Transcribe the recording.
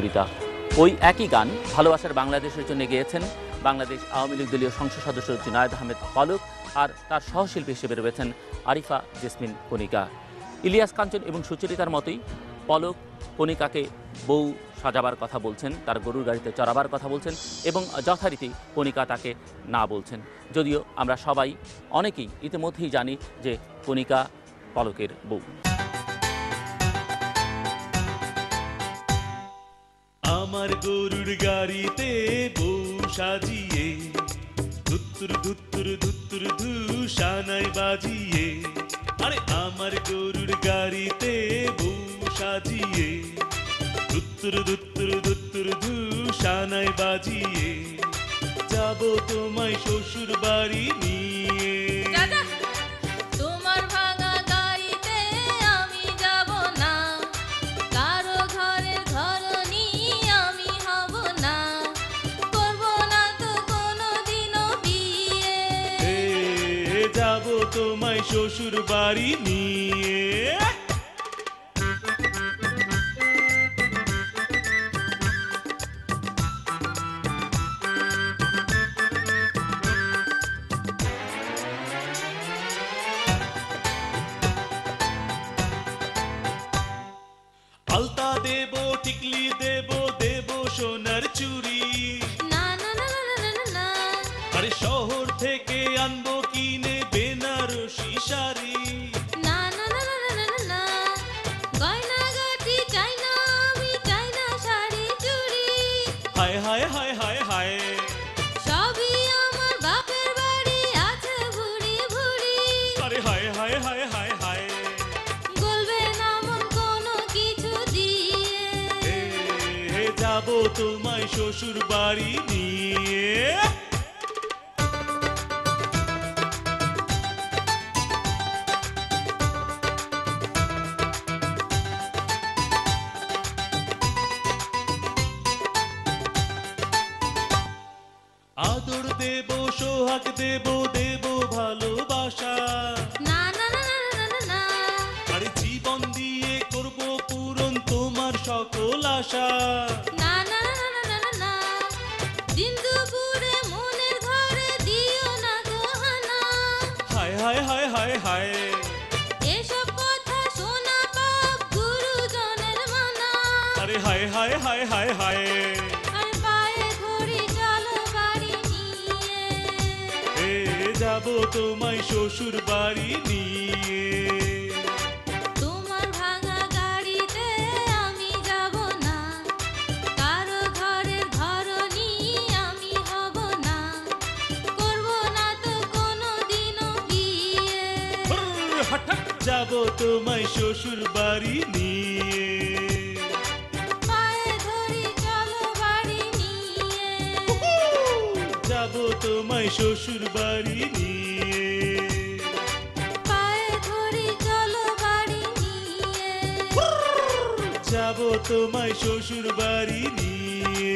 কবিতা। ওই একই গান ভালোবাসার বাংলাদেশের জন্য গেয়েছেন বাংলাদেশ আওয়ামী লীগ দলীয় সংসদ সদস্য জুনায়েদ আহমেদ পলক, আর তার সহশিল্পী হিসেবে রয়েছেন আরিফা জেসমিন কণিকা। ইলিয়াস কাঞ্চন এবং সুচরিতার মতোই পলক কণিকাকে বউ সাজাবার কথা বলছেন, তার গরুর গাড়িতে চড়াবার কথা বলছেন এবং যথারীতি কণিকা তাকে না বলছেন। যদিও আমরা সবাই অনেকেই ইতিমধ্যেই জানি যে কণিকা পলকের বউ। আমার গরুর গাড়িতে বউ সাজিয়ে ধুত্তুর ধুত্তুর ধুত্তুর ধু সানাই বাজিয়ে, আরে আমার গরুর গাড়িতে বউ সাজিয়ে ধুত্তুর ধুত্তুর ধুত্তুর ধু সানাই বাজিয়ে যাব তোমায় শ্বশুর বাড়ি নিয়ে। তোমার ভাঙা গাড়িতে আমি যাব না, কারো ঘরের ঘরনি আমি হব না, করব না তো কোনোদিনও বিয়ে। যাব তোমায় শ্বশুর বাড়ি নিয়ে। আলতা দেব, টিকলি দেব, দেব সোনার চুড়ি, না না না না না না না, আরে শহর থেকে আনবো কিনে বেনারসি শাড়ি। না না না না না না না, গয়না গাটি চাই না আমি, চাই না শাড়ি চুড়ি। হায় হায় হায় হায় হায়, সবই আমার বাপের বাড়ি আছে ভুড়ি ভুড়ি। আরে হায় হায় হায় হায় হায়, বলবে না মন কোনো কিছু দিয়ে। যাব তোমায় শ্বশুর বাড়ি নিয়ে। আদর দেব, সোহাগ দেব, দেব ভালোবাসা, না না না না না না না, আরে জীবন দিয়ে করব পূরণ তোমার সকল আশা। না না না না না না না, দিন দুপুরে মনের ঘরে দিও না গহনা। হায় হায় হায় হায় হায়, এসব কথা শোনা পাপ গুরুজনের মানা। আরে হায় হায় হায় হায় হায়, আর পায়ে ধরি চলো বাড়ি নিয়ে। যাব তোমায় শ্বশুর বাড়ি নিয়ে। তোমার ভাঙা গাড়িতে আমি যাব না, কারো ঘরের ঘরনি আমি হব না, করব না তো কোনোদিনও বিয়ে। যাব তোমায় শ্বশুর বাড়ি নিয়ে। পায়ে ধরি চলো বাড়ি নিয়ে। যাব তোমায় শ্বশুর বাড়ি নিয়ে। পায়ে ধরি চলো বাড়ি নিয়ে। যাব তোমায় শ্বশুর বাড়ি নিয়ে।